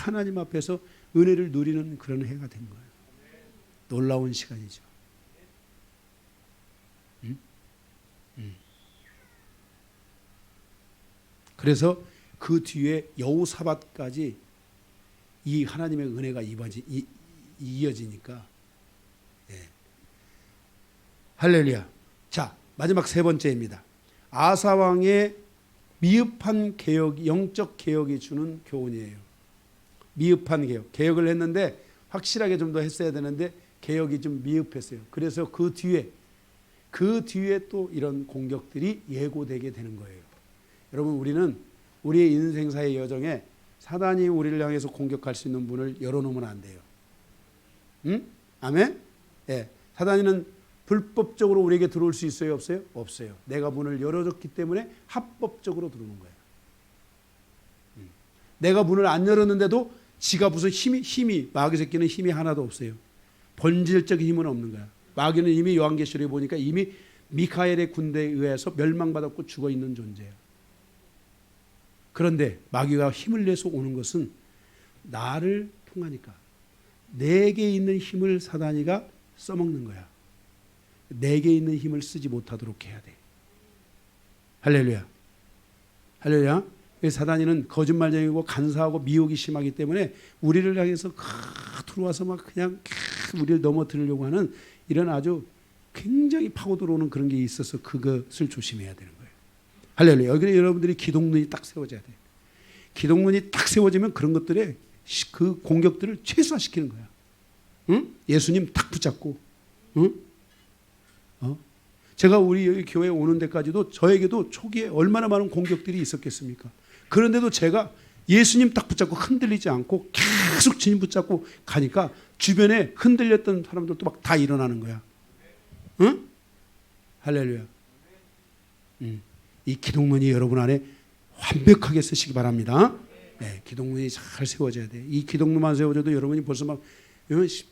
하나님 앞에서 은혜를 누리는 그런 해가 된 거예요. 놀라운 시간이죠. 그래서 그 뒤에 여호사밧까지 이 하나님의 은혜가 이어지니까, 할렐루야. 자, 마지막 세 번째입니다. 아사왕의 미흡한 개혁, 영적 개혁이 주는 교훈이에요. 미흡한 개혁. 개혁을 했는데 확실하게 좀 더 했어야 되는데 개혁이 좀 미흡했어요. 그래서 그 뒤에 또 이런 공격들이 예고되게 되는 거예요. 여러분, 우리는 우리의 인생사의 여정에 사단이 우리를 향해서 공격할 수 있는 문을 열어놓으면 안 돼요. 응? 아멘? 사단이는 불법적으로 우리에게 들어올 수 있어요? 없어요? 없어요. 내가 문을 열어줬기 때문에 합법적으로 들어오는 거예요. 내가 문을 안 열었는데도 지가 무슨 힘이 마귀 새끼는 힘이 하나도 없어요. 본질적인 힘은 없는 거야. 마귀는 이미 요한계시록에 보니까 이미 미카엘의 군대에 의해서 멸망받았고 죽어있는 존재예요. 그런데 마귀가 힘을 내서 오는 것은 나를 통하니까 내게 있는 힘을 사단이가 써먹는 거야. 내게 있는 힘을 쓰지 못하도록 해야 돼. 할렐루야. 할렐루야. 사단이는 거짓말쟁이고 간사하고 미혹이 심하기 때문에 우리를 향해서 들어와서 막 그냥 우리를 넘어뜨리려고 하는 이런 아주 굉장히 파고 들어오는 그런 게 있어서 그것을 조심해야 되는 거예요. 할렐루야. 여기 여러분들이 기독론이 딱 세워져야 돼요. 기독론이 딱 세워지면 그런 것들에 그 공격들을 최소화시키는 거야. 응? 예수님 딱 붙잡고, 응? 제가 우리 여기 교회에 오는 데까지도 저에게도 초기에 얼마나 많은 공격들이 있었겠습니까? 그런데도 제가 예수님 딱 붙잡고 흔들리지 않고 계속 주님 붙잡고 가니까 주변에 흔들렸던 사람들도 막 다 일어나는 거야. 응? 할렐루야. 이 기독론이 여러분 안에 완벽하게 쓰시기 바랍니다. 네, 기독론이 잘 세워져야 돼. 이 기독론만 세워져도 여러분이 벌써 막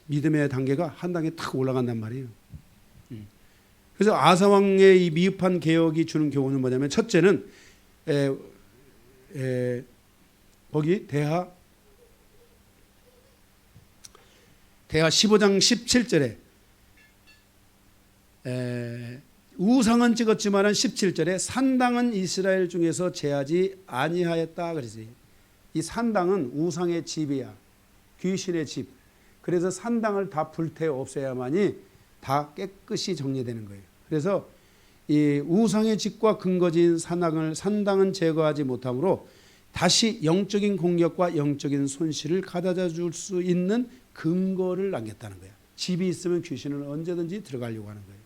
믿음의 단계가 한 단계 탁 올라간단 말이에요. 그래서 아사 왕의 이 미흡한 개혁이 주는 교훈은 뭐냐면, 첫째는 거기 대하 15장 17절에 우상은 찍었지만은 17절에 산당은 이스라엘 중에서 제하지 아니하였다 그러지. 이 산당은 우상의 집이야. 귀신의 집. 그래서 산당을 다 불태워 없애야만이 다 깨끗이 정리되는 거예요. 그래서 이 우상의 집과 근거지인 산당은 제거하지 못하므로 다시 영적인 공격과 영적인 손실을 가져다 줄 수 있는 근거를 남겼다는 거예요. 집이 있으면 귀신은 언제든지 들어가려고 하는 거예요.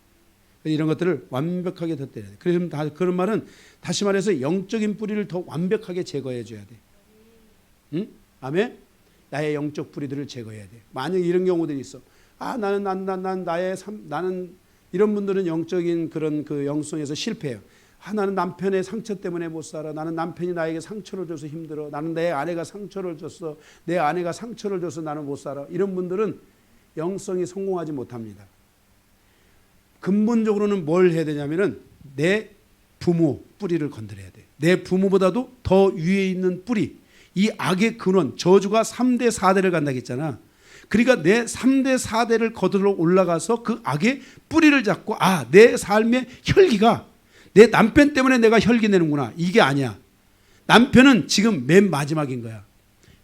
이런 것들을 완벽하게 덧대야 돼. 그래서 그런 말은 다시 말해서 영적인 뿌리를 더 완벽하게 제거해 줘야 돼. 응? 아멘? 나의 영적 뿌리들을 제거해야 돼. 만약 이런 경우들이 있어. 나는 이런 분들은 영적인 그런 그 영성에서 실패해요. 나는 남편의 상처 때문에 못 살아. 나는 남편이 나에게 상처를 줘서 힘들어. 나는 내 아내가 상처를 줬어. 내 아내가 상처를 줘서 나는 못 살아. 이런 분들은 영성이 성공하지 못합니다. 근본적으로는 뭘 해야 되냐면은 내 부모 뿌리를 건드려야 돼. 내 부모보다도 더 위에 있는 뿌리. 이 악의 근원, 저주가 3대 4대를 간다고 했잖아. 그러니까 내 3대 4대를 거들어 올라가서 그 악의 뿌리를 잡고, 내 삶의 혈기가 내 남편 때문에 내가 혈기 내는구나. 이게 아니야. 남편은 지금 맨 마지막인 거야.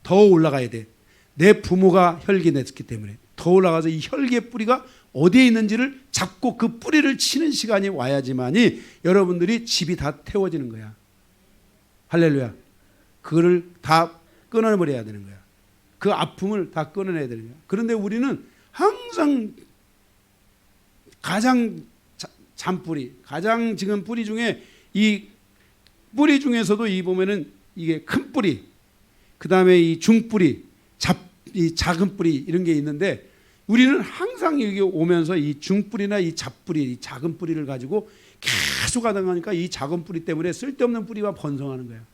더 올라가야 돼. 내 부모가 혈기 냈기 때문에 더 올라가서 이 혈기의 뿌리가 어디에 있는지를 잡고 그 뿌리를 치는 시간이 와야지만이 여러분들이 집이 다 태워지는 거야. 할렐루야. 그거를 다 끊어버려야 되는 거야. 그 아픔을 다 끊어내야 되는 거야. 그런데 우리는 항상 가장 잔뿌리, 가장 지금 뿌리 중에 이 뿌리 중에서도 이 보면은 이게 큰 뿌리, 그 다음에 이 중뿌리, 이 작은 뿌리 이런 게 있는데, 우리는 항상 여기 오면서 이 중뿌리나 이 잡뿌리, 이 작은 뿌리를 가지고 계속 하다 보니까 이 작은 뿌리 때문에 쓸데없는 뿌리가 번성하는 거야.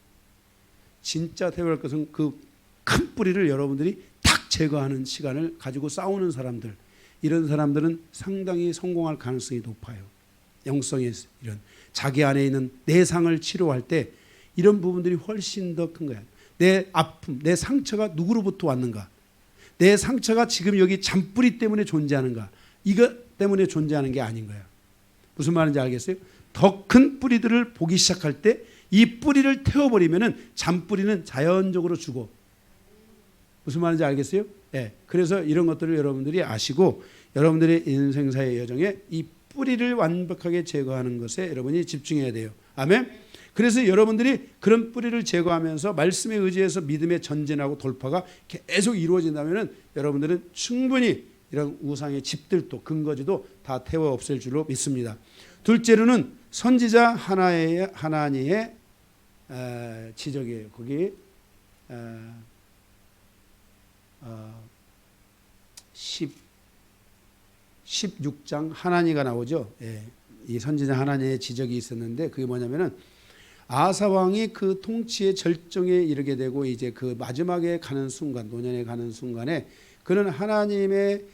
진짜 태어날 것은 그 큰 뿌리를 여러분들이 탁 제거하는 시간을 가지고 싸우는 사람들, 이런 사람들은 상당히 성공할 가능성이 높아요. 영성의 이런 자기 안에 있는 내상을 치료할 때 이런 부분들이 훨씬 더 큰 거야. 내 아픔, 내 상처가 누구로부터 왔는가? 내 상처가 지금 여기 잔뿌리 때문에 존재하는가? 이것 때문에 존재하는 게 아닌 거야. 무슨 말인지 알겠어요? 더 큰 뿌리들을 보기 시작할 때 이 뿌리를 태워버리면은 잔뿌리는 자연적으로 죽어. 무슨 말인지 알겠어요? 네. 그래서 이런 것들을 여러분들이 아시고 여러분들의 인생사의 여정에 이 뿌리를 완벽하게 제거하는 것에 여러분이 집중해야 돼요. 아멘. 그래서 여러분들이 그런 뿌리를 제거하면서 말씀에 의지해서 믿음의 전진하고 돌파가 계속 이루어진다면 여러분들은 충분히 이런 우상의 집들도 근거지도 다 태워 없앨 줄로 믿습니다. 둘째로는 선지자 하나니의 지적이에요. 거기 16장 하나니가 나오죠. 예. 이 선지자 하나니의 지적이 있었는데 그게 뭐냐면은 아사 왕이 그 통치의 절정에 이르게 되고 이제 그 마지막에 가는 순간, 노년에 가는 순간에 그는 하나님을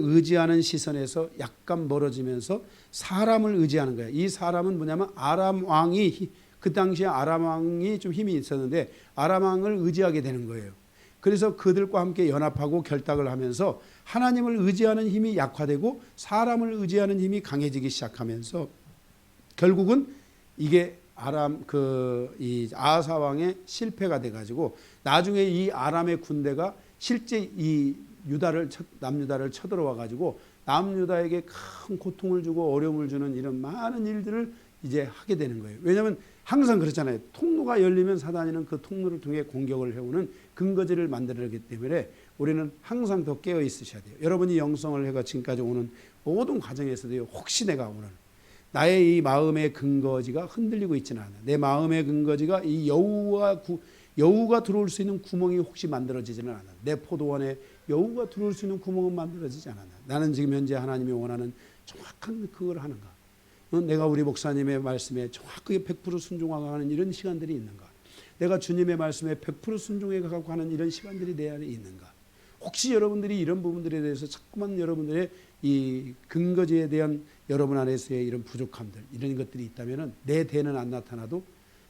의지하는 시선에서 약간 멀어지면서 사람을 의지하는 거예요. 이 사람은 뭐냐면 아람 왕이, 그 당시에 아람 왕이 좀 힘이 있었는데 아람 왕을 의지하게 되는 거예요. 그래서 그들과 함께 연합하고 결탁을 하면서 하나님을 의지하는 힘이 약화되고 사람을 의지하는 힘이 강해지기 시작하면서 결국은 이게 아람 이 아하사 왕의 실패가 돼가지고 나중에 이 아람의 군대가 실제 이 남유다를 쳐들어와 가지고 남유다에게 큰 고통을 주고 어려움을 주는 이런 많은 일들을 이제 하게 되는 거예요. 왜냐하면 항상 그렇잖아요. 통로가 열리면 사단이는 그 통로를 통해 공격을 해오는 근거지를 만들어내기 때문에 우리는 항상 더 깨어 있으셔야 돼요. 여러분이 영성을 해가 지금까지 오는 모든 과정에서도요. 혹시 내가 오늘 나의 이 마음의 근거지가 흔들리고 있지는 않아. 내 마음의 근거지가 이 여우가 들어올 수 있는 구멍이 혹시 만들어지지는 않아. 내 포도원에 여우가 들어올 수 있는 구멍은 만들어지지 않아. 나는 지금 현재 하나님이 원하는 정확한 그걸 하는가? 내가 우리 목사님의 말씀에 정확하게 100% 순종하는 이런 시간들이 있는가? 내가 주님의 말씀에 100% 순종해 가고 하는 이런 시간들이 내 안에 있는가? 혹시 여러분들이 이런 부분들에 대해서 자꾸만 여러분들의 이 근거지에 대한 여러분 안에서의 이런 부족함들 이런 것들이 있다면 내 대는 안 나타나도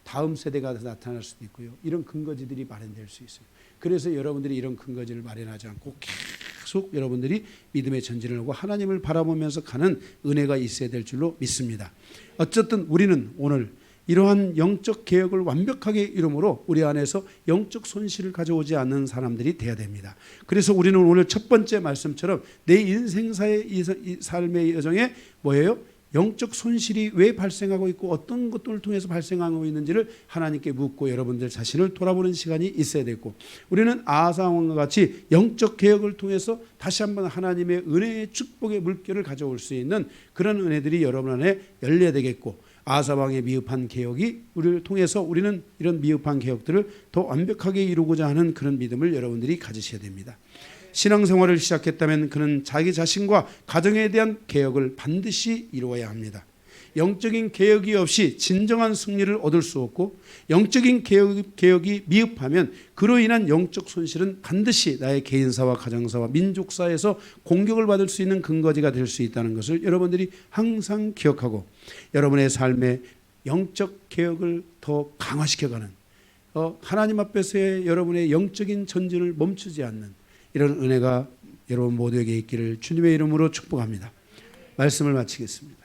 다음 세대가 나타날 수도 있고요. 이런 근거지들이 마련될 수 있어요. 그래서 여러분들이 이런 근거지를 마련하지 않고 계속 여러분들이 믿음의 전진을 하고 하나님을 바라보면서 가는 은혜가 있어야 될 줄로 믿습니다. 어쨌든 우리는 오늘 이러한 영적 개혁을 완벽하게 이루므로 우리 안에서 영적 손실을 가져오지 않는 사람들이 되어야 됩니다. 그래서 우리는 오늘 첫 번째 말씀처럼 내 인생사의 이 삶의 여정에 뭐예요? 영적 손실이 왜 발생하고 있고 어떤 것들을 통해서 발생하고 있는지를 하나님께 묻고 여러분들 자신을 돌아보는 시간이 있어야 되고 우리는 아하사 왕과 같이 영적 개혁을 통해서 다시 한번 하나님의 은혜의 축복의 물결을 가져올 수 있는 그런 은혜들이 여러분 안에 열려야 되겠고 아하사 왕의 미흡한 개혁이 우리를 통해서 우리는 이런 미흡한 개혁들을 더 완벽하게 이루고자 하는 그런 믿음을 여러분들이 가지셔야 됩니다. 신앙생활을 시작했다면 그는 자기 자신과 가정에 대한 개혁을 반드시 이루어야 합니다. 영적인 개혁이 없이 진정한 승리를 얻을 수 없고 영적인 개혁이 미흡하면 그로 인한 영적 손실은 반드시 나의 개인사와 가정사와 민족사에서 공격을 받을 수 있는 근거지가 될 수 있다는 것을 여러분들이 항상 기억하고 여러분의 삶의 영적 개혁을 더 강화시켜가는 하나님 앞에서의 여러분의 영적인 전진을 멈추지 않는 이런 은혜가 여러분 모두에게 있기를 주님의 이름으로 축복합니다. 말씀을 마치겠습니다.